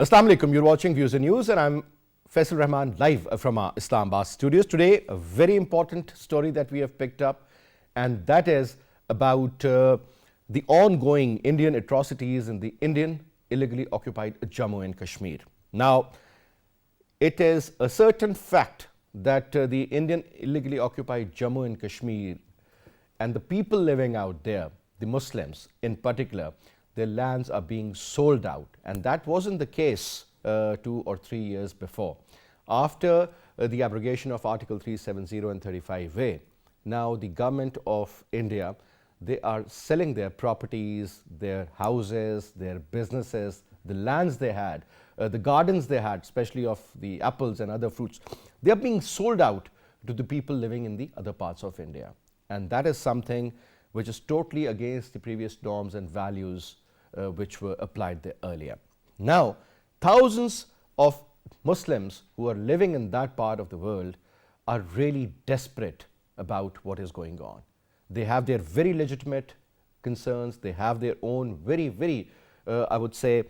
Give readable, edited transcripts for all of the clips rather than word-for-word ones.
Assalamu alaikum, you're watching Views and News and I'm Faisal Rehman live from our Islamabad studios. Today, a very important story that we have picked up, and that is about the ongoing Indian atrocities in the Indian illegally occupied Jammu and Kashmir. Now, it is a certain fact that the Indian illegally occupied Jammu and Kashmir and the people living out there, the Muslims in particular, their lands are being sold out, and that wasn't the case 2 or 3 years before. After the abrogation of Article 370 and 35A, now the government of India, they are selling their properties, their houses, their businesses, the lands they had, the gardens they had, especially of the apples and other fruits. They are being sold out to the people living in the other parts of India, and that is something which is totally against the previous norms and values which were applied there earlier. Now, thousands of Muslims who are living in that part of the world are really desperate about what is going on. They have their very legitimate concerns. They have their own very, I would say,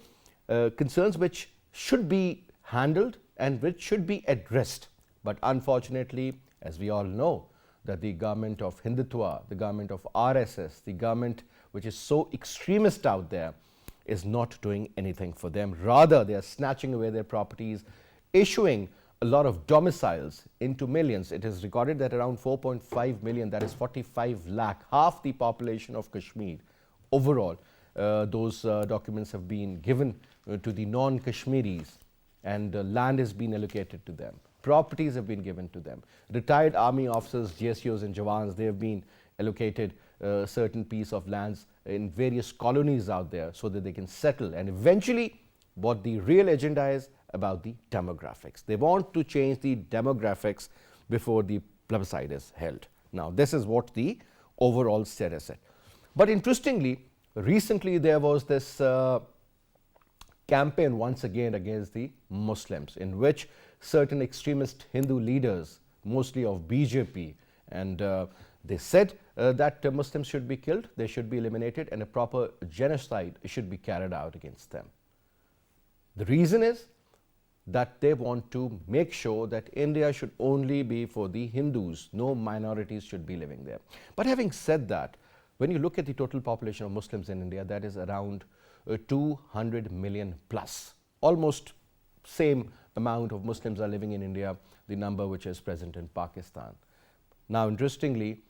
concerns which should be handled and which should be addressed. But unfortunately, as we all know, that the government of Hindutva, the government of RSS, the government which is so extremist out there, is not doing anything for them. Rather, they are snatching away their properties, issuing a lot of domiciles into millions. It is recorded that around 4.5 million, that is 45 lakh, half the population of Kashmir. Overall, those documents have been given to the non-Kashmiris, and land has been allocated to them. Properties have been given to them. Retired army officers, GSUs and Jawans, they have been allocated a certain piece of lands in various colonies out there so that they can settle. And eventually, what the real agenda is about the demographics. They want to change the demographics before the plebiscite is held. Now, this is what the overall status is. But interestingly, recently there was this campaign once again against the Muslims, in which certain extremist Hindu leaders, mostly of BJP, and they said that Muslims should be killed, they should be eliminated, and a proper genocide should be carried out against them. The reason is that they want to make sure that India should only be for the Hindus, no minorities should be living there. But having said that, when you look at the total population of Muslims in India, that is around 200 million plus, almost same amount of Muslims are living in India, the number which is present in Pakistan. Now, interestingly,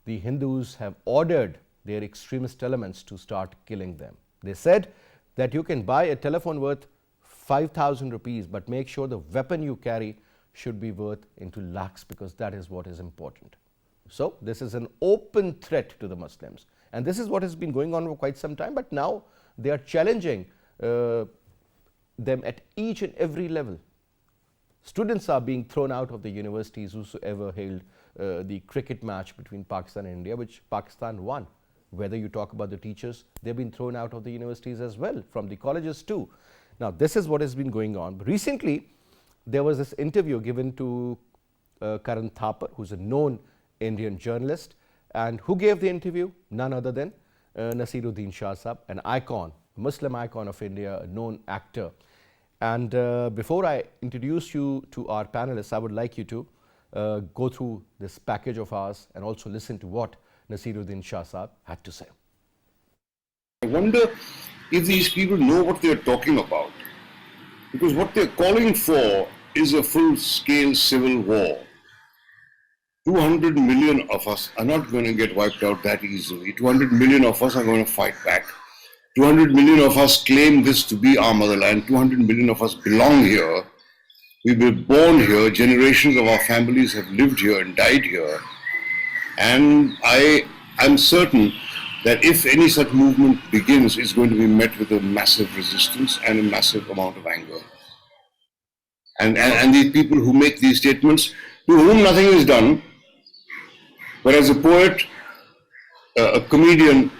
the Hindus have ordered their extremist elements to start killing them. They said that you can buy a telephone worth 5,000 rupees, but make sure the weapon you carry should be worth into lakhs, because that is what is important. So, this is an open threat to the Muslims, and this is what has been going on for quite some time, but now they are challenging them at each and every level. Students are being thrown out of the universities, whosoever held the cricket match between Pakistan and India, which Pakistan won. Whether you talk about the teachers, they've been thrown out of the universities as well, from the colleges too. Now, this is what has been going on. Recently, there was this interview given to Karan Thapar, who's a known Indian journalist, and who gave the interview? None other than Nasiruddin Shah Sahab, an icon, a Muslim icon of India, a known actor. And before I introduce you to our panelists, I would like you to go through this package of ours and also listen to what Nasiruddin Shah Sahab had to say. I wonder if these people know what they're talking about, because what they're calling for is a full-scale civil war. 200 million of us are not going to get wiped out that easily. 200 million of us are going to fight back. 200 million of us claim this to be our motherland. 200 million of us belong here. We were born here. Generations of our families have lived here and died here. And I'm certain that if any such movement begins, it's going to be met with a massive resistance and a massive amount of anger. And these people who make these statements, to whom nothing is done, whereas a poet, a comedian,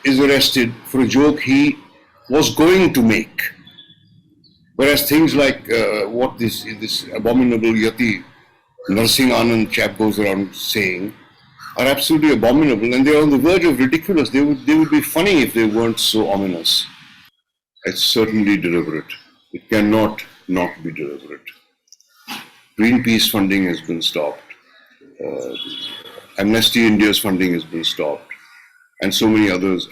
is arrested for a joke he was going to make. Whereas things like what this abominable Yati Narsing Anand chap goes around saying are absolutely abominable, and they are on the verge of ridiculous. They would be funny if they weren't so ominous. It's certainly deliberate. It cannot not be deliberate. Greenpeace funding has been stopped. Amnesty India's funding has been stopped, and so many others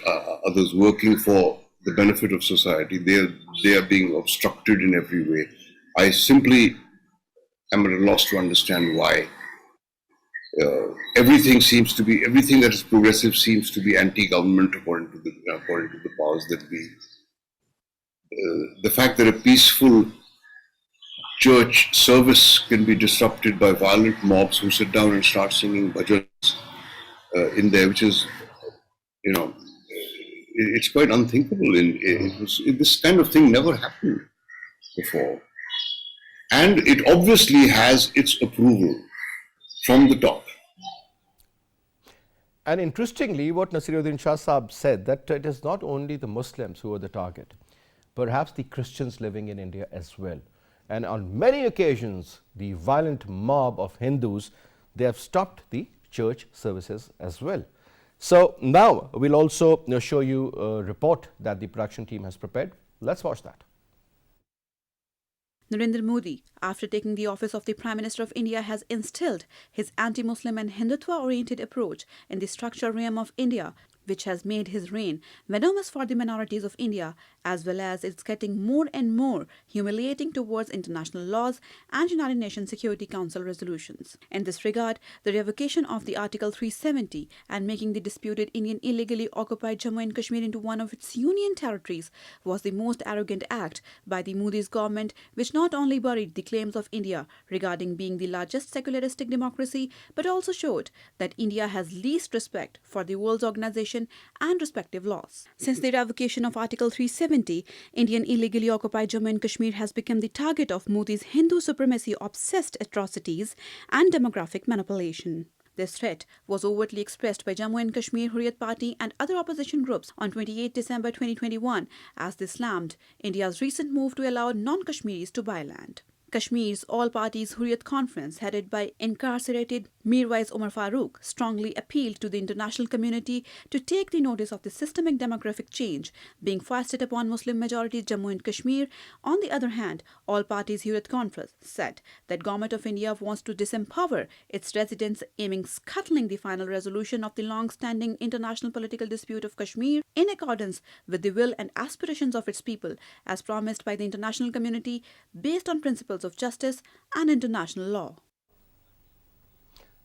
working for the benefit of society. They are being obstructed in every way. I simply am at a loss to understand why. Everything that is progressive seems to be anti-government according to the powers that be. The fact that a peaceful church service can be disrupted by violent mobs who sit down and start singing bhajans in there, which is, it's quite unthinkable. This kind of thing never happened before. And it obviously has its approval from the top. And interestingly, what Nasiruddin Shah Saab said, that it is not only the Muslims who are the target, perhaps the Christians living in India as well. And on many occasions, the violent mob of Hindus, they have stopped the church services as well. So now we'll also show you a report that the production team has prepared. Let's watch that. Narendra Modi, after taking the office of the Prime Minister of India, has instilled his anti-Muslim and Hindutva-oriented approach in the structural realm of India, which has made his reign venomous for the minorities of India, as well as it's getting more and more humiliating towards international laws and United Nations Security Council resolutions. In this regard, the revocation of the Article 370 and making the disputed Indian illegally occupied Jammu and Kashmir into one of its union territories was the most arrogant act by the Modi's government, which not only buried the claims of India regarding being the largest secularistic democracy, but also showed that India has least respect for the world's organization and respective laws. Since the revocation of Article 370, Indian illegally occupied Jammu and Kashmir has become the target of Modi's Hindu supremacy-obsessed atrocities and demographic manipulation. This threat was overtly expressed by Jammu and Kashmir Hurriyat Party and other opposition groups on 28 December 2021 as they slammed India's recent move to allow non-Kashmiris to buy land. Kashmir's all-parties Hurriyat Conference, headed by incarcerated Mirwais Umar Farooq, strongly appealed to the international community to take the notice of the systemic demographic change being foisted upon Muslim-majority Jammu and Kashmir. On the other hand, all-parties Hurriyat Conference said that Government of India wants to disempower its residents, aiming scuttling the final resolution of the long-standing international political dispute of Kashmir in accordance with the will and aspirations of its people, as promised by the international community based on principles of justice and international law.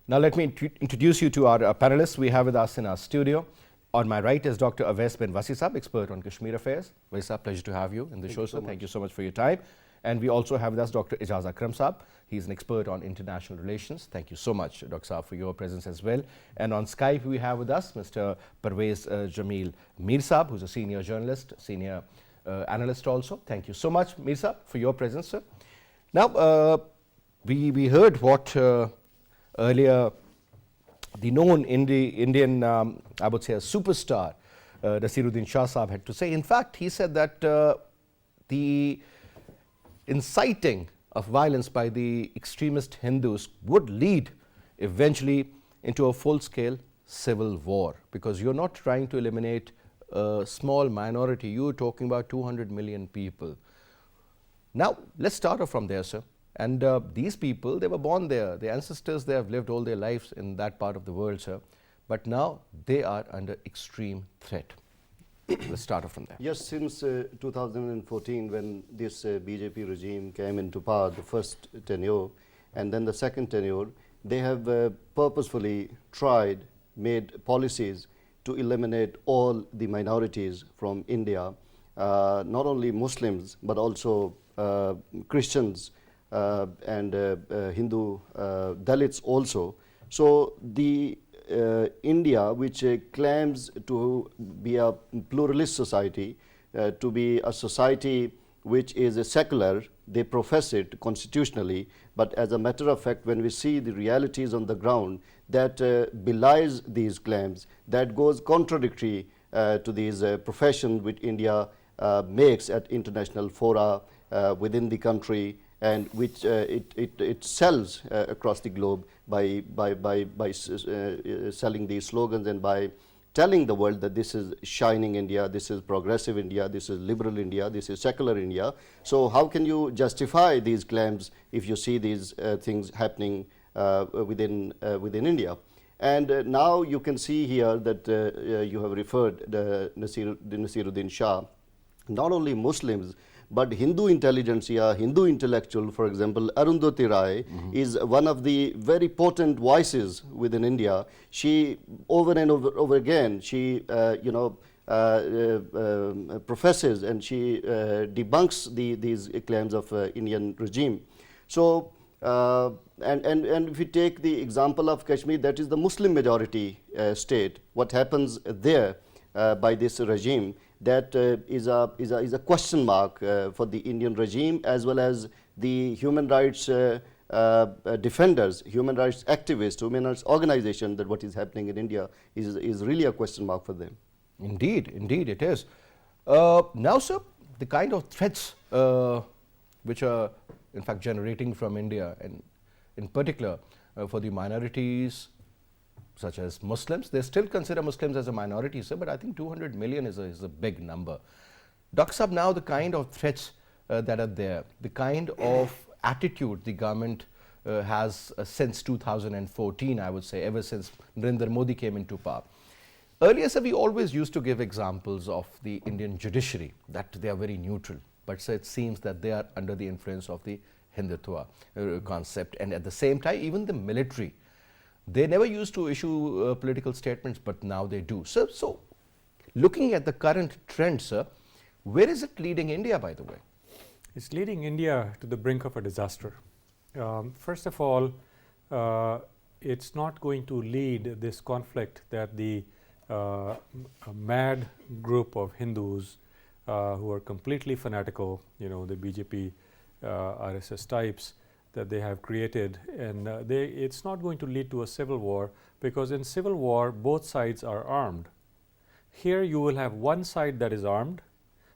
Now let me introduce you to our panelists we have with us in our studio. On my right is Dr. Owais bin Wasi Saab, expert on Kashmir affairs. Wasi Saab, pleasure to have you in the show, sir. Thank you so much for your time. And we also have with us Dr. Ejaz Akram Saab. He's an expert on international relations. Thank you so much, Dr. Saab, for your presence as well. And on Skype, we have with us Mr. Pervez Jamil Mir Saab, who's a senior journalist, senior analyst also. Thank you so much, Mir Saab, for your presence, sir. Now, we heard what earlier the known Indian, I would say a superstar, Nasiruddin Shah Saab had to say. In fact, he said that the inciting of violence by the extremist Hindus would lead eventually into a full-scale civil war, because you're not trying to eliminate a small minority, you're talking about 200 million people. Now, let's start off from there, sir. And these people, they were born there. Their ancestors, they have lived all their lives in that part of the world, sir. But now they are under extreme threat. Let's start off from there. Yes, since 2014, when this BJP regime came into power, the first tenure and then the second tenure, they have purposefully made policies to eliminate all the minorities from India, not only Muslims, but also Christians and Hindu Dalits also. So the India, which claims to be a pluralist society, to be a society which is a secular, they profess it constitutionally, but as a matter of fact, when we see the realities on the ground, that belies these claims, that goes contradictory to these professions which India makes at international fora within the country, and which it sells across the globe by selling these slogans and by telling the world that this is shining India, this is progressive India, this is liberal India, this is secular India. So how can you justify these claims if you see these things happening within India? And now you can see here that you have referred the Nasiruddin Shah, not only Muslims, but Hindu intelligentsia, Hindu intellectual, for example, Arundhati Rai is one of the very potent voices within India. She, over and over again, she, professes and she debunks these claims of Indian regime. So, and if we take the example of Kashmir, that is the Muslim majority state, what happens there by this regime, that is a question mark for the Indian regime, as well as the human rights defenders, human rights activists, human rights organization, that what is happening in India is really a question mark for them. Indeed, indeed it is. Now, sir, the kind of threats which are in fact generating from India, and in particular for the minorities such as Muslims. They still consider Muslims as a minority, sir, but I think 200 million is a big number. Dr. Saab, now the kind of threats that are there, the kind of attitude the government has since 2014, I would say, ever since Narendra Modi came into power. Earlier, sir, we always used to give examples of the Indian judiciary, that they are very neutral, but sir, it seems that they are under the influence of the Hindutva concept, and at the same time, even the military. They never used to issue political statements, but now they do. Sir, so looking at the current trend, sir, where is it leading India, by the way? It's leading India to the brink of a disaster. First of all, it's not going to lead this conflict that the a mad group of Hindus who are completely fanatical, the BJP, RSS types, that they have created, and it's not going to lead to a civil war, because in civil war both sides are armed. Here you will have one side that is armed,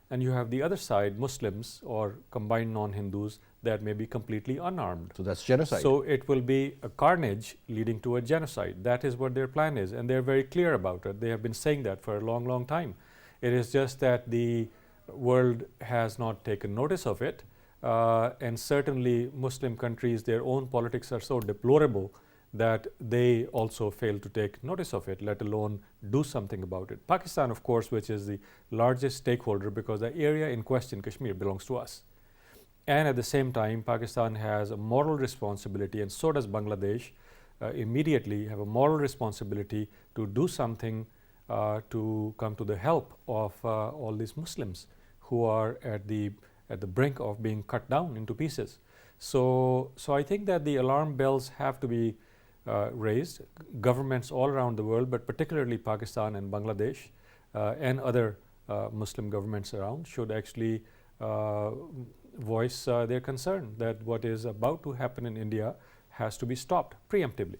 and you have the other side, Muslims or combined non-Hindus, that may be completely unarmed. So that's genocide. So it will be a carnage leading to a genocide. That is what their plan is, and they're very clear about it. They have been saying that for a long, long time. It is just that the world has not taken notice of it. And certainly Muslim countries, their own politics are so deplorable that they also fail to take notice of it, let alone do something about it. Pakistan, of course, which is the largest stakeholder, because the area in question, Kashmir, belongs to us. And at the same time, Pakistan has a moral responsibility, and so does Bangladesh, immediately have a moral responsibility to do something to come to the help of all these Muslims who are at the brink of being cut down into pieces. So I think that the alarm bells have to be raised. Governments all around the world, but particularly Pakistan and Bangladesh and other Muslim governments around, should actually voice their concern that what is about to happen in India has to be stopped preemptively.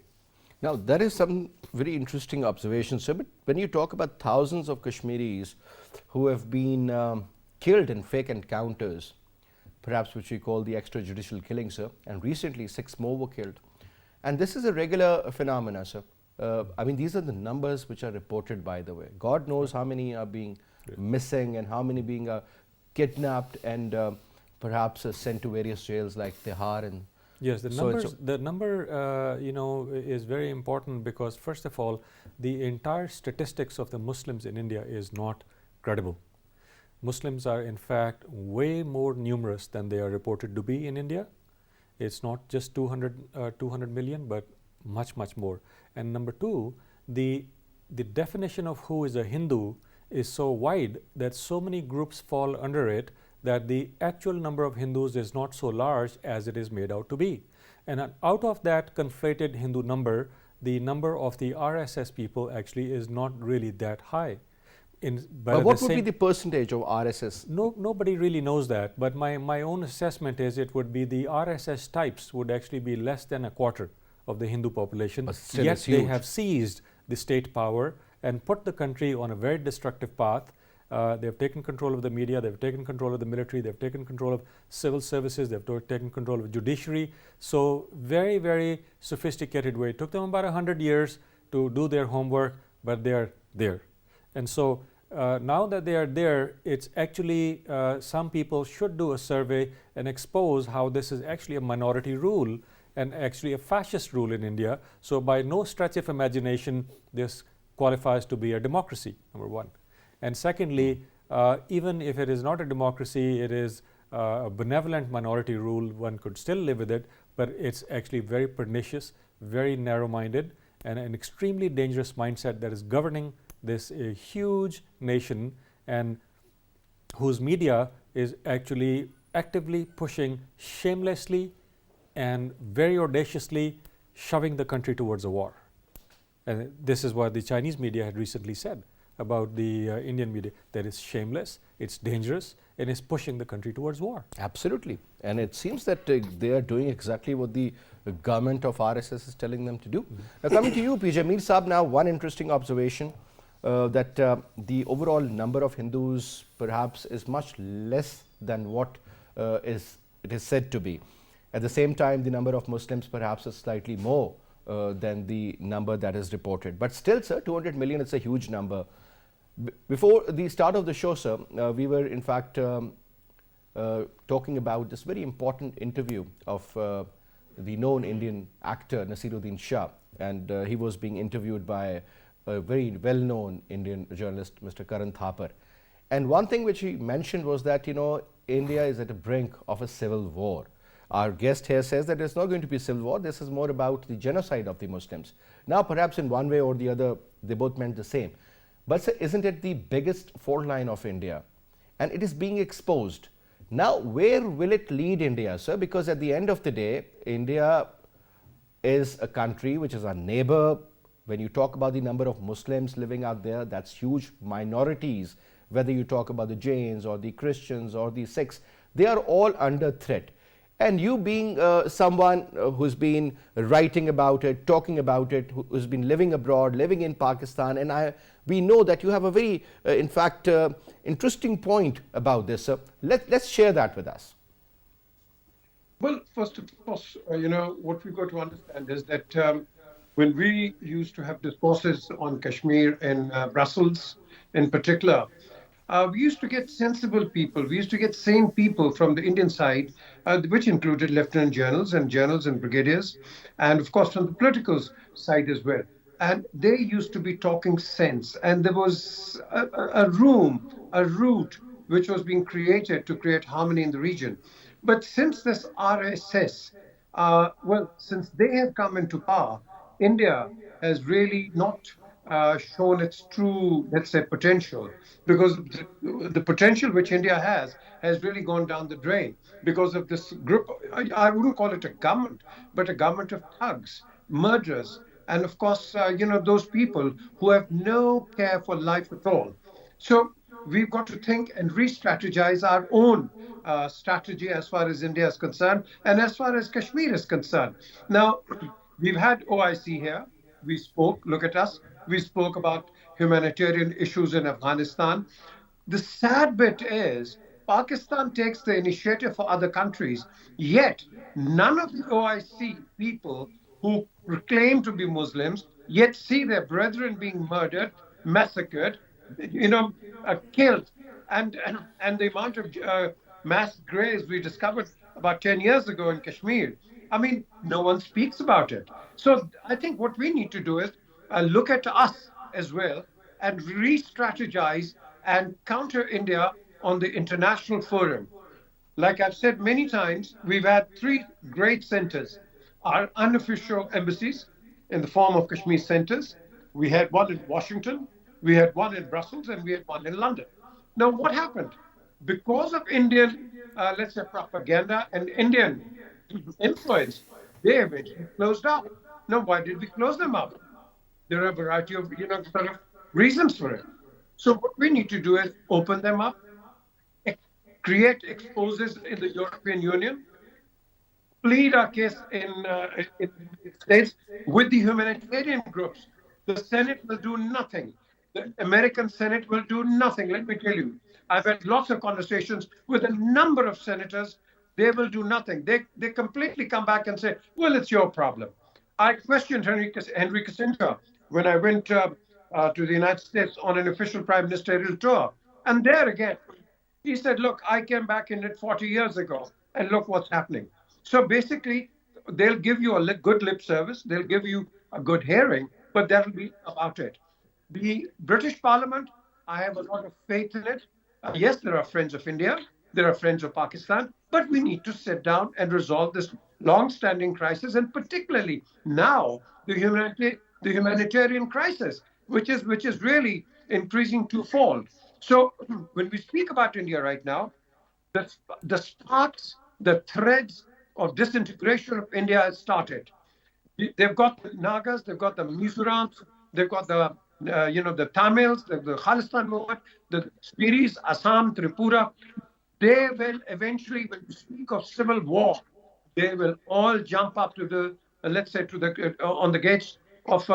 Now, there is some very interesting observations, sir, but when you talk about thousands of Kashmiris who have been killed in fake encounters, perhaps which we call the extrajudicial killings, sir, and recently 6 more were killed. And this is a regular phenomena, sir. I mean, these are the numbers which are reported, by the way. God knows how many are being missing and how many being kidnapped and perhaps sent to various jails like Tihar and yes, the number is very important, because first of all, the entire statistics of the Muslims in India is not credible. Muslims are in fact way more numerous than they are reported to be in India. It's not just 200 million, but much, much more. And number two, the definition of who is a Hindu is so wide that so many groups fall under it, that the actual number of Hindus is not so large as it is made out to be. And out of that conflated Hindu number, the number of the RSS people actually is not really that high. But what would be the percentage of RSS? Nobody really knows that, but my own assessment is it would be the RSS types would actually be less than a quarter of the Hindu population, yet they have seized the state power and put the country on a very destructive path. They have taken control of the media, they've taken control of the military, they've taken control of civil services, they've taken control of judiciary. So very, very sophisticated way. It took them about 100 years to do their homework, but they're there. And so now that they are there, it's actually some people should do a survey and expose how this is actually a minority rule and actually a fascist rule in India. So by no stretch of imagination, this qualifies to be a democracy, number one. And secondly, even if it is not a democracy, it is a benevolent minority rule, one could still live with it, but it's actually very pernicious, very narrow-minded, and an extremely dangerous mindset that is governing this huge nation, and whose media is actually actively pushing, shamelessly and very audaciously shoving the country towards a war. And this is what the Chinese media had recently said about the Indian media, that it's shameless, it's dangerous, and it's pushing the country towards war. Absolutely. And it seems that they are doing exactly what the government of RSS is telling them to do. Now, coming to you, P. Jamil Saab, now one interesting observation that the overall number of Hindus perhaps is much less than what it is said to be. At the same time, the number of Muslims perhaps is slightly more than the number that is reported. But still, sir, 200 million is a huge number. Before the start of the show, sir, we were in fact talking about this very important interview of the known Indian actor Nasiruddin Shah, and he was being interviewed by a very well-known Indian journalist, Mr. Karan Thapar. And one thing which he mentioned was that, you know, India is at the brink of a civil war. Our guest here says that it's not going to be a civil war, this is more about the genocide of the Muslims. Now, perhaps in one way or the other, they both meant the same. But sir, isn't it the biggest fault line of India? And it is being exposed. Now, where will it lead India, sir? Because at the end of the day, India is a country which is our neighbor. When you talk about the number of Muslims living out there, that's huge minorities. Whether you talk about the Jains or the Christians or the Sikhs, they are all under threat. And you being someone who's been writing about it, talking about it, who's been living abroad, living in Pakistan, and we know that you have a very, in fact, interesting point about this. So let's share that with us. Well, first of course, what we've got to understand is that when we used to have discourses on Kashmir in Brussels in particular, we used to get sensible people, we used to get sane people from the Indian side, which included lieutenant generals and brigadiers, and of course from the political side as well. And they used to be talking sense, and there was a route which was being created to create harmony in the region. But since this RSS, since they have come into power, India has really not shown its true, let's say, potential, because the potential which India has really gone down the drain because of this group. I wouldn't call it a government, but a government of thugs, murderers, and of course, those people who have no care for life at all. So we've got to think and re-strategize our own strategy as far as India is concerned and as far as Kashmir is concerned. Now, we've had OIC here. We spoke, look at us. We spoke about humanitarian issues in Afghanistan. The sad bit is Pakistan takes the initiative for other countries, yet none of the OIC people who claim to be Muslims yet see their brethren being murdered, massacred, killed, and the amount of mass graves we discovered about 10 years ago in Kashmir. I mean, no one speaks about it. So I think what we need to do is look at us as well and re-strategize and counter India on the international forum. Like I've said many times, we've had three great centers. Our unofficial embassies in the form of Kashmir centers. We had one in Washington, we had one in Brussels, and we had one in London. Now, what happened? Because of Indian, let's say, propaganda and Indian influence, they eventually closed up. Now, why did we close them up? There are a variety of, sort of reasons for it. So what we need to do is open them up, create exposes in the European Union, plead our case in the United States with the humanitarian groups. The Senate will do nothing. The American Senate will do nothing. Let me tell you, I've had lots of conversations with a number of senators. They will do nothing. They completely come back and say, well, it's your problem. I questioned Henry Kissinger when I went to the United States on an official prime ministerial tour. And there again, he said, look, I came back in it 40 years ago, and look what's happening. So basically, they'll give you a good lip service, they'll give you a good hearing, but that'll be about it. The British Parliament, I have a lot of faith in it. Yes, there are friends of India, there are friends of Pakistan, but we need to sit down and resolve this long-standing crisis, and particularly now the humanitarian crisis, which is really increasing twofold. So when we speak about India right now, the sparks, the threads of disintegration of India has started. They've got the Nagas, they've got the Mizorams, they've got the Tamils, the Khalistan movement, the Spiris, Assam, Tripura. They will eventually, when you speak of civil war, they will all jump up to the, let's say, to the on the gates of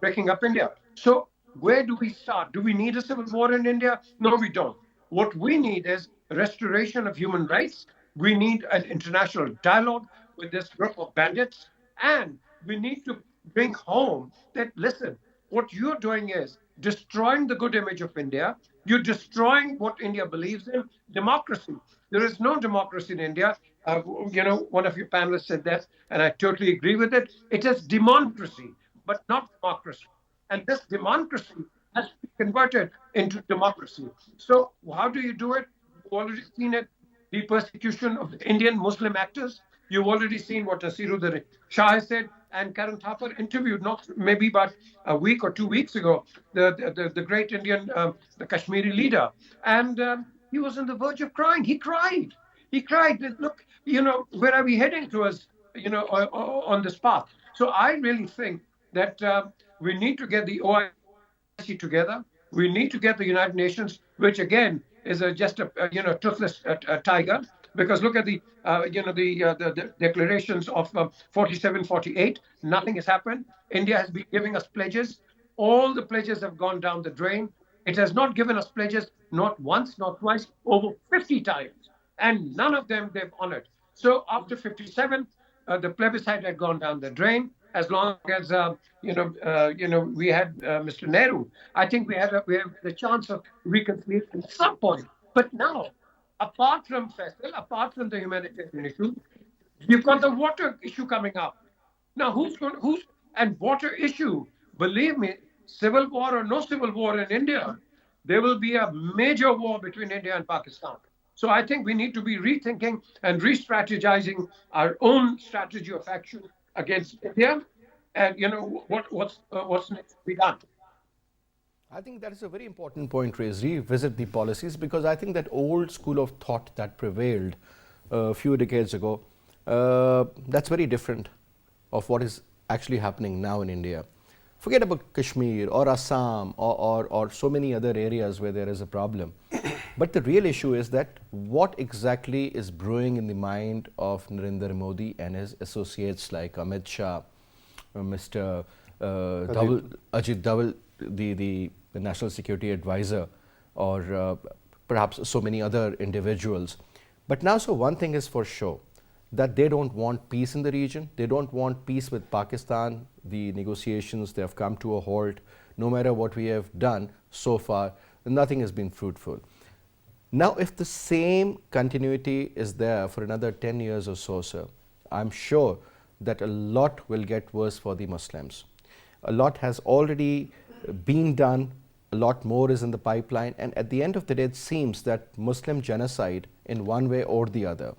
breaking up India. So where do we start? Do we need a civil war in India? No, we don't. What we need is restoration of human rights. We need an international dialogue with this group of bandits, and we need to bring home that, listen, what you're doing is destroying the good image of India. You're destroying what India believes in, democracy. There is no democracy in India. One of your panelists said that, and I totally agree with it. It is democracy, but not democracy. And this democracy has to be converted into democracy. So how do you do it? You've already seen it, the persecution of the Indian Muslim actors. You've already seen what Nasiruddin Shah said, and Karan Thapar interviewed not maybe about a week or 2 weeks ago the great Indian, the Kashmiri leader, and he was on the verge of crying. He cried. He cried that, look, where are we heading towards, on this path? So I really think that we need to get the OIC together. We need to get the United Nations, which again is just a toothless tiger. Because look at the declarations of 47, 48. Nothing has happened. India has been giving us pledges. All the pledges have gone down the drain. It has not given us pledges, not once, not twice, over 50 times. And none of them they've honored. So after 57, the plebiscite had gone down the drain. As long as we had Mr. Nehru, I think we have the chance of reconciliation at some point. But now, apart from Faisal, apart from the humanitarian issue, you've got the water issue coming up. Now, and water issue, believe me, civil war or no civil war in India, there will be a major war between India and Pakistan. So I think we need to be rethinking and re-strategizing our own strategy of action against India, and what's next to be done. I think that is a very important point, Raise. Revisit the policies, because I think that old school of thought that prevailed a few decades ago, that's very different of what is actually happening now in India. Forget about Kashmir or Assam or so many other areas where there is a problem. But the real issue is that what exactly is brewing in the mind of Narendra Modi and his associates like Amit Shah, Mr. Ajit Doval, the National Security Advisor, or perhaps so many other individuals. But now, so one thing is for sure, that they don't want peace in the region. They don't want peace with Pakistan. The negotiations, they have come to a halt. No matter what we have done so far, nothing has been fruitful. Now, if the same continuity is there for another 10 years or so, sir, I'm sure that a lot will get worse for the Muslims. A lot has already been done, a lot more is in the pipeline, and at the end of the day, it seems that Muslim genocide in one way or the other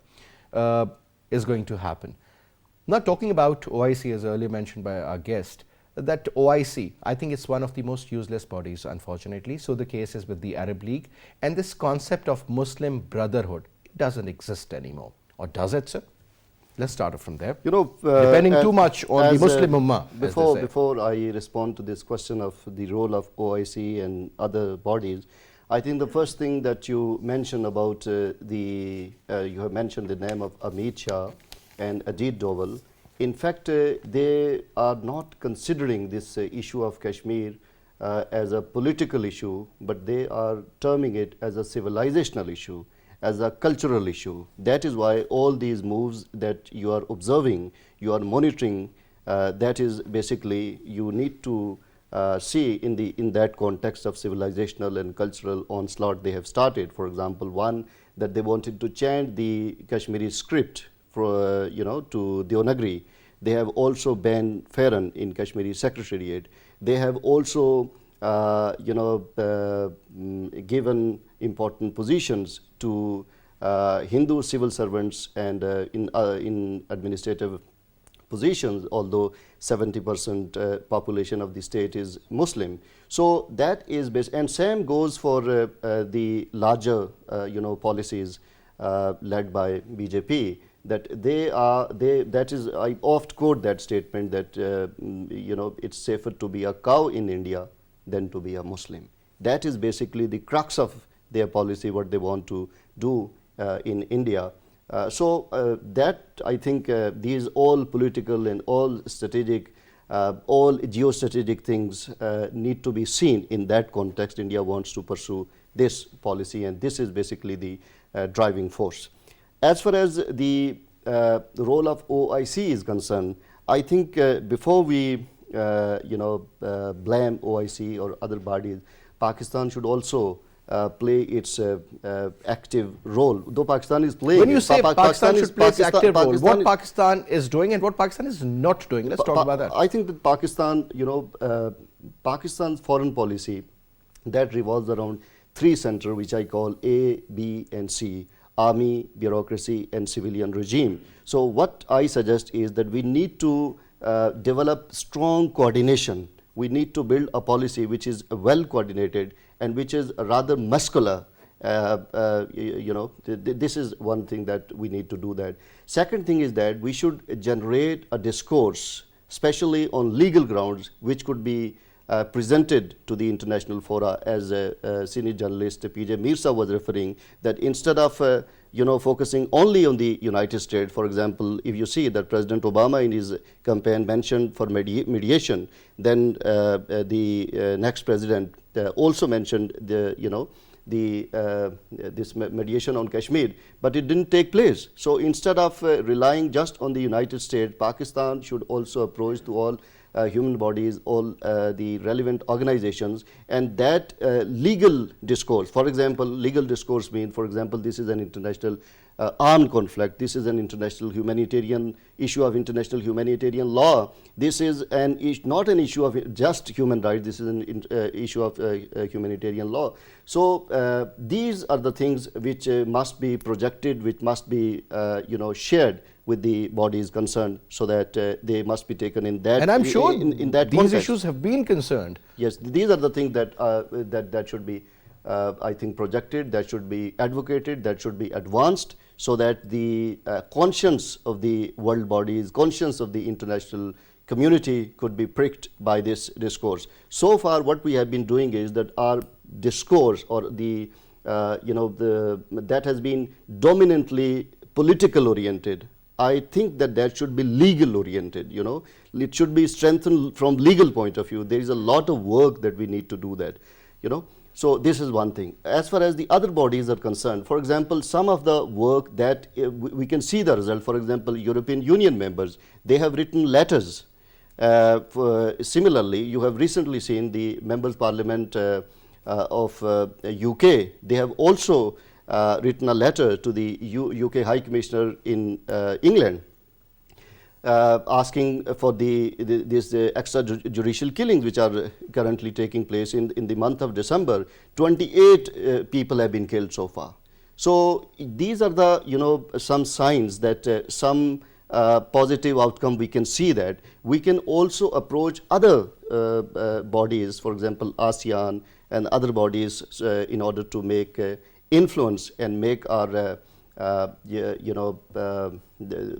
is going to happen. Not talking about OIC, as earlier mentioned by our guest, that OIC, I think it's one of the most useless bodies, unfortunately. So the case is with the Arab League, and this concept of Muslim brotherhood, it doesn't exist anymore. Or does it, sir? Let's start from there. Depending too much on the Muslim Ummah. Before I respond to this question of the role of OIC and other bodies, I think the first thing that you mentioned about you have mentioned the name of Amit Shah and Ajit Doval. In fact, they are not considering this issue of Kashmir as a political issue, but they are terming it as a civilizational issue, as a cultural issue. That is why all these moves that you are observing, you are monitoring, that is basically you need to see in that context of civilizational and cultural onslaught they have started. For example, one, that they wanted to change the Kashmiri script for, to Devanagari. They have also banned Farhan in Kashmiri Secretariat. They have also given important positions to Hindu civil servants and in administrative positions, although 70% population of the state is Muslim. So that is based, and same goes for the larger policies led by BJP, that that is, I oft quote that statement that it's safer to be a cow in India than to be a Muslim. That is basically the crux of their policy, what they want to do in India. That, I think, these all political and all strategic, all geostrategic things need to be seen in that context. India wants to pursue this policy, and this is basically the driving force. As far as the role of OIC is concerned, I think before we blame OIC or other bodies, Pakistan should also play its active role. Though Pakistan is playing. When you say Pakistan should play its active role, what Pakistan is doing and what Pakistan is not doing? Let's talk about that. I think that Pakistan, Pakistan's foreign policy, that revolves around three centers, which I call A, B, and C: army, bureaucracy, and civilian regime. So what I suggest is that we need to develop strong coordination. We need to build a policy which is well coordinated and which is rather muscular. This is one thing that we need to do that. Second thing is that we should generate a discourse, especially on legal grounds, which could be presented to the international fora, as senior journalist PJ Mirza was referring, that instead of focusing only on the United States. For example, if you see that President Obama in his campaign mentioned for mediation, then the next president also mentioned this mediation on Kashmir, but it didn't take place. So instead of relying just on the United States, Pakistan should also approach to all human bodies, all the relevant organizations, and that legal discourse. For example, legal discourse means, for example, this is an international armed conflict. This is an international humanitarian issue of international humanitarian law. This is not an issue of just human rights. This is an issue of humanitarian law. So these are the things which must be projected, which must be shared with the bodies concerned, so that they must be taken in that. And I'm sure in that these context. issues have been concerned. Yes, these are the things that that should be, I think, projected, that should be advocated, that should be advanced, so that the conscience of the world bodies, conscience of the international community could be pricked by this discourse. So far, what we have been doing is that our discourse, or the that has been dominantly political oriented. I think that should be legal oriented. It should be strengthened from legal point of view. There is a lot of work that we need to do that. So this is one thing. As far as the other bodies are concerned, for example, some of the work that we can see the result. For example, European Union members, they have written letters. Similarly, you have recently seen the Members Parliament of UK. They have also written a letter to the UK High Commissioner in England, asking for these extrajudicial killings which are currently taking place in the month of December. 28 people have been killed so far. So these are the some signs that some positive outcome we can see. That we can also approach other bodies, for example ASEAN and other bodies, in order to make influence and make our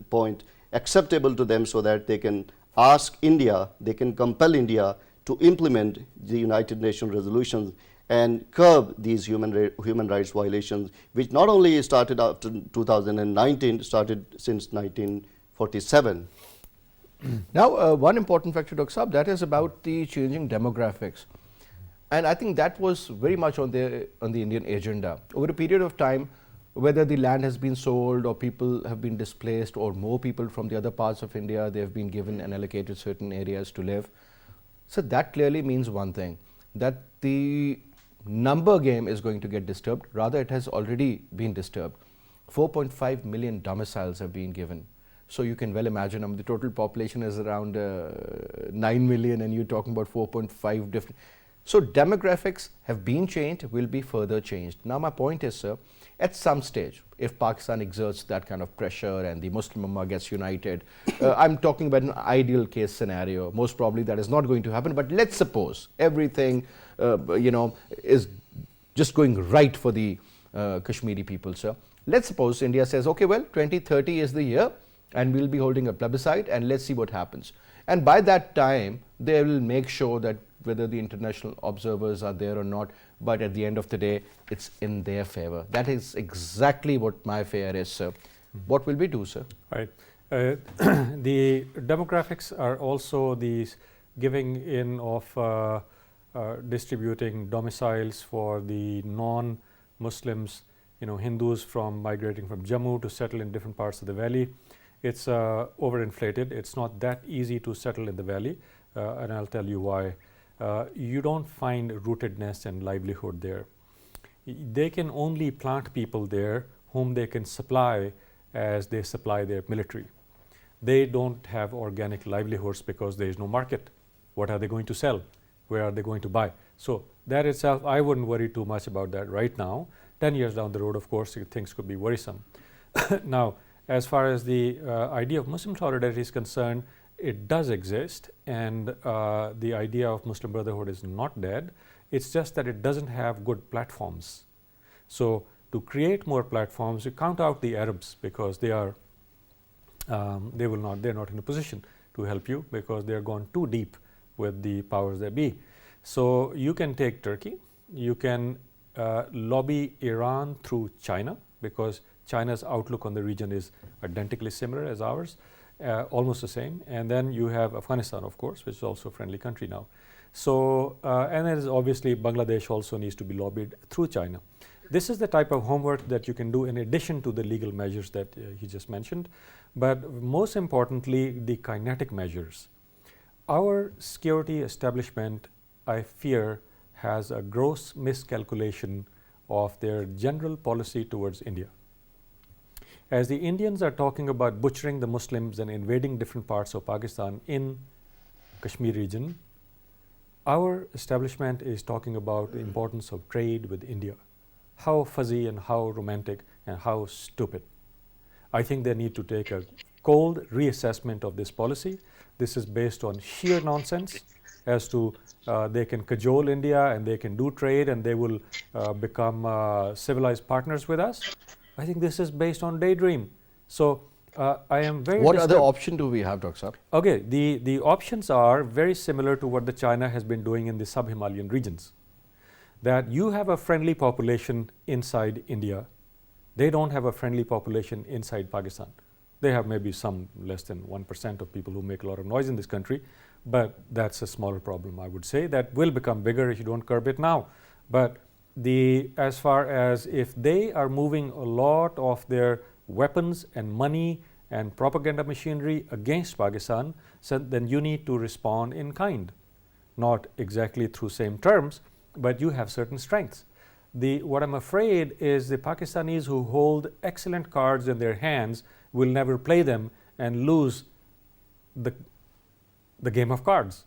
point acceptable to them, so that they can ask India, they can compel India to implement the United Nations resolutions and curb these human rights violations, which not only started after 2019, started since 1947. Now, one important factor, Dr. Saab, that is about the changing demographics. And I think that was very much on the Indian agenda. Over a period of time, whether the land has been sold or people have been displaced, or more people from the other parts of India, they have been given and allocated certain areas to live, So that clearly means one thing, that the number game is going to get disturbed. Rather, it has already been disturbed. 4.5 million domiciles have been given. So you can well imagine, the total population is around 9 million and you're talking about 4.5 different. So demographics have been changed, will be further changed. Now my point is, sir, at some stage, if Pakistan exerts that kind of pressure and the Muslim Ummah gets united, I'm talking about an ideal case scenario. Most probably that is not going to happen, but let's suppose everything is just going right for the Kashmiri people, sir. Let's suppose India says, okay, well, 2030 is the year and we'll be holding a plebiscite and let's see what happens. And by that time, they will make sure that whether the international observers are there or not, but at the end of the day, it's in their favor. That is exactly what my fear is, sir. What will we do, sir? Right. The demographics are also the giving in of distributing domiciles for the non-Muslims, Hindus from migrating from Jammu to settle in different parts of the valley. It's overinflated. It's not that easy to settle in the valley, and I'll tell you why. You don't find rootedness and livelihood there. They can only plant people there whom they can supply as they supply their military. They don't have organic livelihoods because there is no market. What are they going to sell? Where are they going to buy? So that itself, I wouldn't worry too much about that right now. 10 years down the road, of course, things could be worrisome. Now, as far as the idea of Muslim solidarity is concerned, it does exist, and the idea of Muslim Brotherhood is not dead. It's just that it doesn't have good platforms. So to create more platforms, you count out the Arabs because they're not in a position to help you because they're gone too deep with the powers that be. So you can take Turkey, you can lobby Iran through China because China's outlook on the region is identically similar as ours. Almost the same, and then you have Afghanistan, of course, which is also a friendly country now. So, and then obviously Bangladesh also needs to be lobbied through China. This is the type of homework that you can do in addition to the legal measures that he just mentioned, but most importantly, the kinetic measures. Our security establishment, I fear, has a gross miscalculation of their general policy towards India. As the Indians are talking about butchering the Muslims and invading different parts of Pakistan in Kashmir region, our establishment is talking about the importance of trade with India. How fuzzy and how romantic and how stupid. I think they need to take a cold reassessment of this policy. This is based on sheer nonsense as to they can cajole India and they can do trade and they will become civilized partners with us. I think this is based on daydream. So I am very What other option do we have, Dr. Saab? Okay, the options are very similar to what the China has been doing in the sub-Himalayan regions. That you have a friendly population inside India. They don't have a friendly population inside Pakistan. They have maybe some less than 1% of people who make a lot of noise in this country, but that's a smaller problem, I would say. That will become bigger if you don't curb it now. But as far as if they are moving a lot of their weapons and money and propaganda machinery against Pakistan, so then you need to respond in kind. Not exactly through same terms, but you have certain strengths. What I'm afraid is the Pakistanis who hold excellent cards in their hands will never play them and lose the game of cards.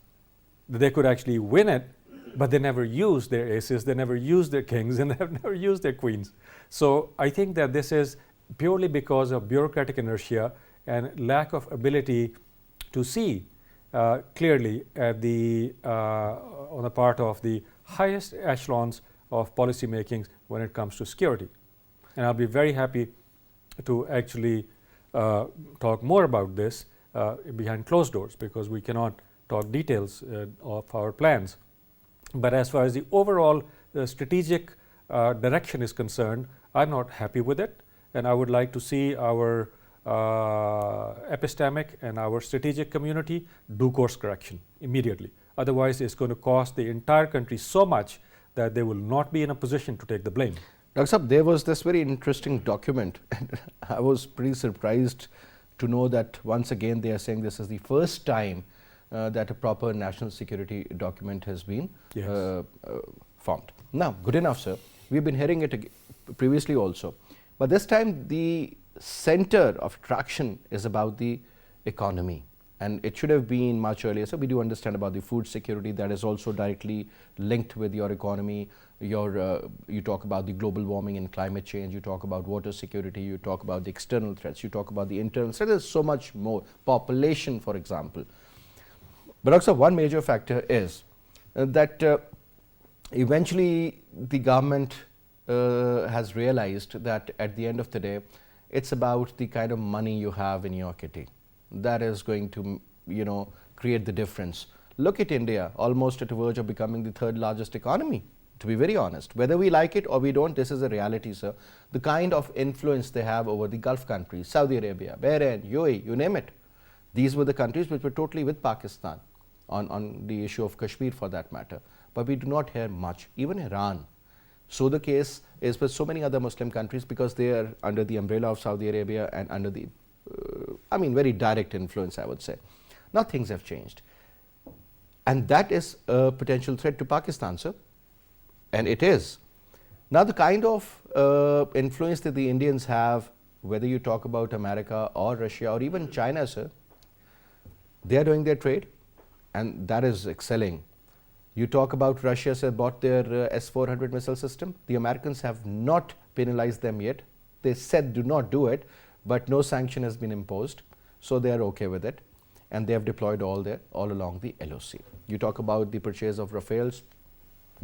They could actually win it, but they never use their aces, they never use their kings, and they have never used their queens. So I think that this is purely because of bureaucratic inertia and lack of ability to see clearly at on the part of the highest echelons of policy making when it comes to security. And I'll be very happy to actually talk more about this behind closed doors because we cannot talk details of our plans. But as far as the overall strategic direction is concerned, I'm not happy with it, and I would like to see our epistemic and our strategic community do course correction immediately. Otherwise, it's going to cost the entire country so much that they will not be in a position to take the blame. Dr. Saab, there was this very interesting document, and I was pretty surprised to know that once again they are saying this is the first time that a proper national security document has been Yes. formed. Now, good enough, sir. We've been hearing it previously also. But this time, the center of attraction is about the economy. And it should have been much earlier. So we do understand about the food security that is also directly linked with your economy. You talk about the global warming and climate change. You talk about water security. You talk about the external threats. You talk about the internal threats. There's so much more. Population, for example. But also one major factor is that eventually the government has realized that at the end of the day, it's about the kind of money you have in your kitty. That is going to, create the difference. Look at India, almost at the verge of becoming the third largest economy, to be very honest. Whether we like it or we don't, this is a reality, sir. The kind of influence they have over the Gulf countries, Saudi Arabia, Bahrain, UAE, you name it. These were the countries which were totally with Pakistan on the issue of Kashmir, for that matter. But we do not hear much, even Iran. So the case is with so many other Muslim countries, because they are under the umbrella of Saudi Arabia and under the very direct influence, I would say. Now things have changed. And that is a potential threat to Pakistan, sir. And it is. Now the kind of influence that the Indians have, whether you talk about America or Russia or even China, sir, they are doing their trade, and that is excelling. You talk about Russia, sir, bought their S-400 missile system. The Americans have not penalized them yet. They said do not do it, but no sanction has been imposed, so they are okay with it, and they have deployed all along the LOC. You talk about the purchase of Rafales,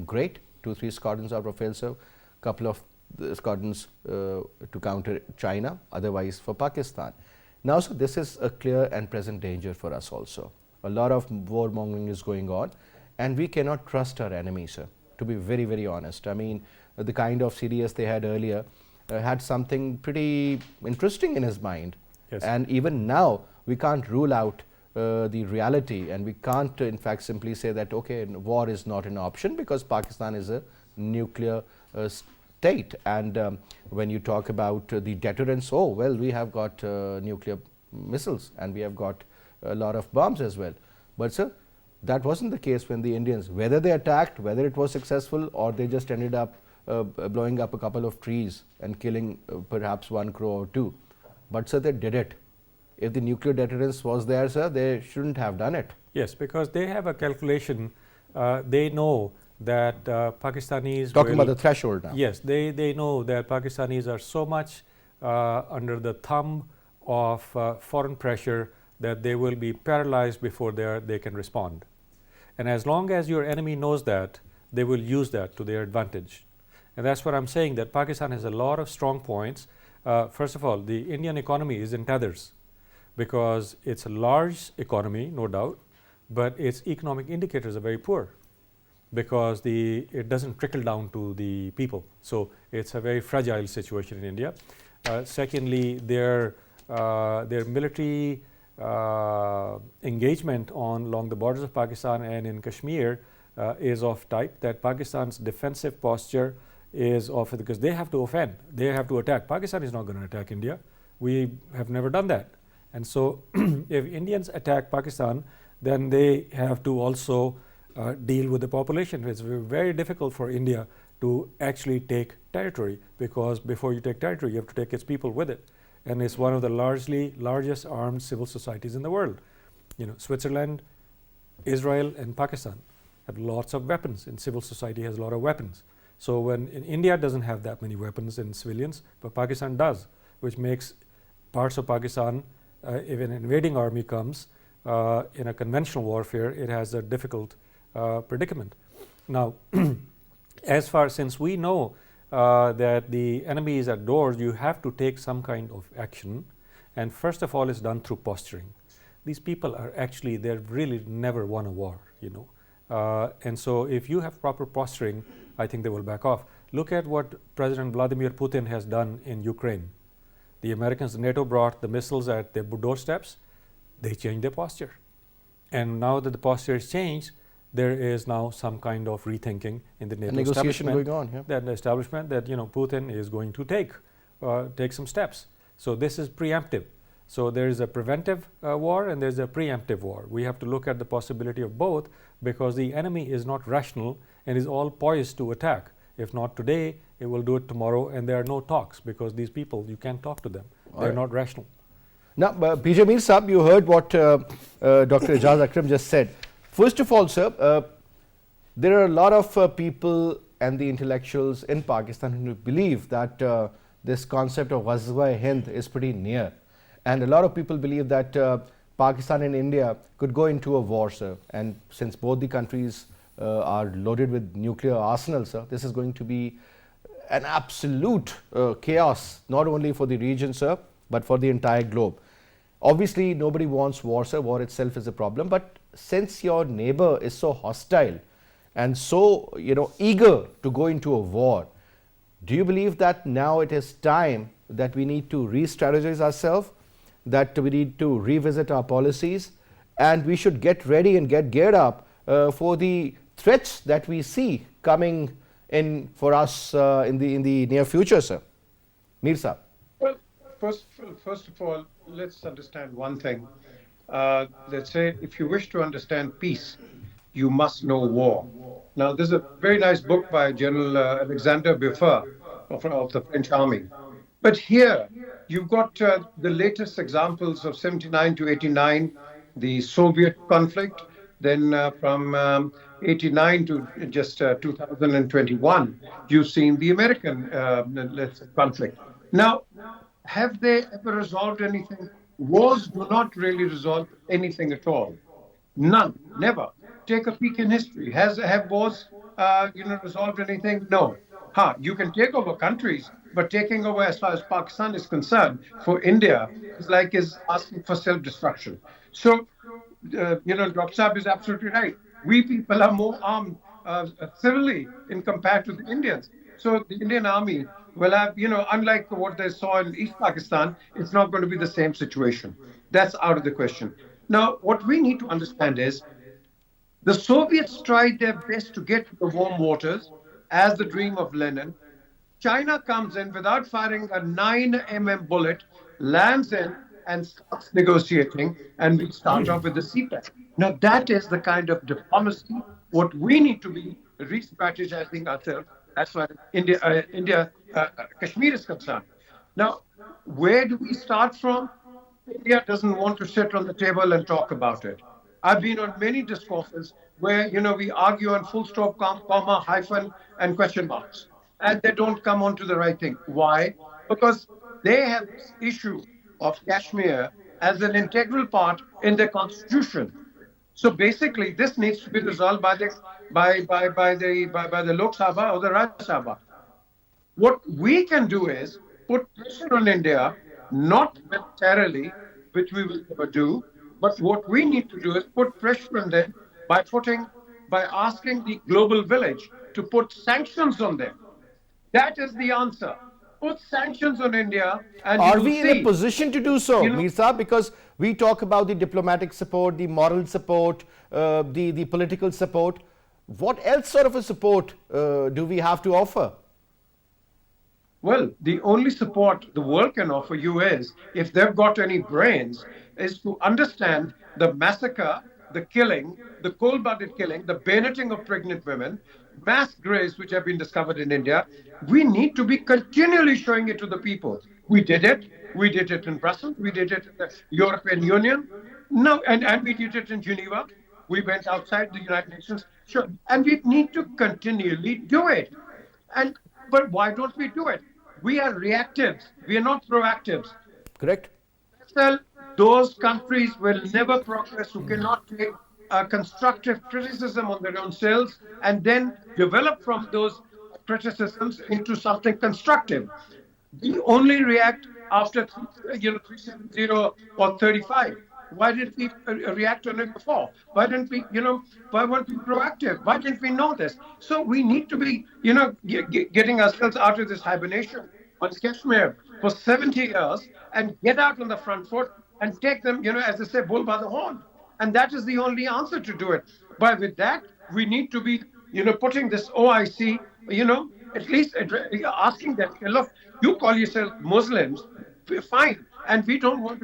great, 2-3 squadrons of Rafales, sir, couple of squadrons to counter China, otherwise for Pakistan. Now, so this is a clear and present danger for us also. A lot of warmongering is going on, and we cannot trust our enemies, sir, to be very, very honest. The kind of CDS they had earlier had something pretty interesting in his mind. Yes. And even now, we can't rule out the reality, and we can't in fact simply say that, okay, war is not an option, because Pakistan is a nuclear state. And when you talk about the deterrence, oh, well, we have got nuclear missiles, and we have got a lot of bombs as well. But sir, that wasn't the case when the Indians, whether they attacked, whether it was successful, or they just ended up blowing up a couple of trees and killing perhaps 1 crore or 2. But sir, they did it. If the nuclear deterrence was there, sir, they shouldn't have done it. Yes, because they have a calculation. They know that Pakistanis Talking about the threshold now. Yes, they know that Pakistanis are so much under the thumb of foreign pressure that they will be paralyzed before they can respond. And as long as your enemy knows that, they will use that to their advantage. And that's what I'm saying, that Pakistan has a lot of strong points. First of all, the Indian economy is in tethers, because it's a large economy, no doubt, but its economic indicators are very poor, because it doesn't trickle down to the people. So it's a very fragile situation in India. Secondly, their military engagement along the borders of Pakistan and in Kashmir is of type that Pakistan's defensive posture is of, because they have to offend, they have to attack. Pakistan is not going to attack India. We have never done that. And so if Indians attack Pakistan, then they have to also deal with the population. It's very difficult for India to actually take territory, because before you take territory, you have to take its people with it. And it's one of the largest armed civil societies in the world. Switzerland, Israel, and Pakistan have lots of weapons, and civil society has a lot of weapons. So when India doesn't have that many weapons and civilians, but Pakistan does, which makes parts of Pakistan, if an invading army comes in a conventional warfare, it has a difficult predicament. Now, since we know that the enemy is at doors, you have to take some kind of action. And first of all, it's done through posturing. These people are actually, they've really never won a war, and so if you have proper posturing, I think they will back off. Look at what President Vladimir Putin has done in Ukraine. The Americans, NATO brought the missiles at their doorsteps. They changed their posture. And now that the posture is changed, there is now some kind of rethinking in the NATO establishment. Going on, yeah. That the establishment that Putin is going to take some steps. So this is preemptive. So there is a preventive war and there's a preemptive war. We have to look at the possibility of both, because the enemy is not rational and is all poised to attack. If not today, it will do it tomorrow, and there are no talks, because these people, you can't talk to them. They're not rational. Now, PJ Mir Saab, you heard what Dr. Ejaz Akram just said. First of all, sir, there are a lot of people and the intellectuals in Pakistan who believe that this concept of Ghazwa-e-Hind is pretty near. And a lot of people believe that Pakistan and India could go into a war, sir. And since both the countries are loaded with nuclear arsenals, sir, this is going to be an absolute chaos, not only for the region, sir, but for the entire globe. Obviously, nobody wants war, sir. War itself is a problem. But since your neighbor is so hostile and so, eager to go into a war, do you believe that now it is time that we need to re-strategize ourselves, that we need to revisit our policies, and we should get ready and get geared up for the threats that we see coming in for us in the near future, sir? Mir Saab. Well, first of all, let's understand one thing. Let's say if you wish to understand peace, you must know war. Now, there's a very nice book by General Alexander Buffer of the French Army. But here, you've got the latest examples of 79 to 89, the Soviet conflict, then from 89 to just 2021, you've seen the American conflict. Now, have they ever resolved anything? Wars do not really resolve anything at all. None, never. Take a peek in history. Have wars, resolved anything? No. You can take over countries, but taking over as far as Pakistan is concerned for India is asking for self-destruction. So, Dr. Saab is absolutely right. We people are more armed civilly in compared to the Indians. So the Indian army will have, unlike what they saw in East Pakistan, it's not going to be the same situation. That's out of the question. Now, what we need to understand is the Soviets tried their best to get to the warm waters as the dream of Lenin. China comes in without firing a 9mm bullet, lands in and starts negotiating, and we start off with the CPEC. Now, that is the kind of diplomacy what we need to be re-strategizing ourselves as far as Kashmir is concerned. Now, where do we start from? India doesn't want to sit on the table and talk about it. I've been on many discourses where, we argue on full stop, comma, hyphen, and question marks. And they don't come on to the right thing. Why? Because they have this issue of Kashmir as an integral part in their constitution. So basically, this needs to be resolved by the Lok Sabha or the Rajya Sabha. What we can do is put pressure on India, not militarily, which we will never do, but what we need to do is put pressure on them by asking the global village to put sanctions on them. That is the answer. Put sanctions on India, and are we in a position to do so, Mir Saab? Because we talk about the diplomatic support, the moral support, the political support. What else sort of a support do we have to offer? Well, the only support the world can offer you is, if they've got any brains, is to understand the massacre, the killing, the cold-blooded killing, the bayoneting of pregnant women, mass graves which have been discovered in India. We need to be continually showing it to the people. We did it. We did it in Brussels. We did it in the European Union. No, and we did it in Geneva. We went outside the United Nations. Sure. And we need to continually do it. But why don't we do it? We are reactives. We are not proactives. Correct. Well, those countries will never progress who cannot take constructive criticism on their own selves and then develop from those criticisms into something constructive. We only react after 370 or 35. Why didn't we react on it before? Why weren't we proactive? Why didn't we know this? So we need to be, getting ourselves out of this hibernation on Kashmir for 70 years and get out on the front foot and take them, as they say, bull by the horn. And that is the only answer to do it. But with that, we need to be, putting this OIC, at least asking them, look, you call yourself Muslims, fine, and we don't want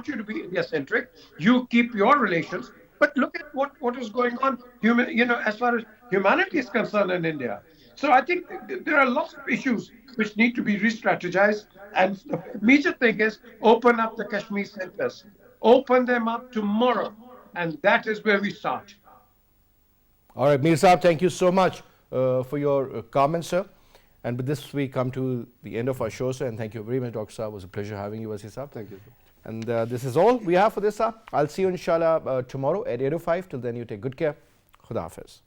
you to be India-centric. You keep your relations, but look at what is going on, as far as humanity is concerned in India. So I think there are lots of issues which need to be re-strategized, and the immediate thing is open up the Kashmir centers, open them up tomorrow, and that is where we start. All right, Mir Saab, thank you so much for your comments, sir. And with this, we come to the end of our show, sir. And thank you very much, Dr. Saab. It was a pleasure having you, Wasi Saab. Thank you, sir. And this is all we have for this, sir. I'll see you, inshallah, tomorrow at 8:05. Till then, you take good care. Khuda Hafiz.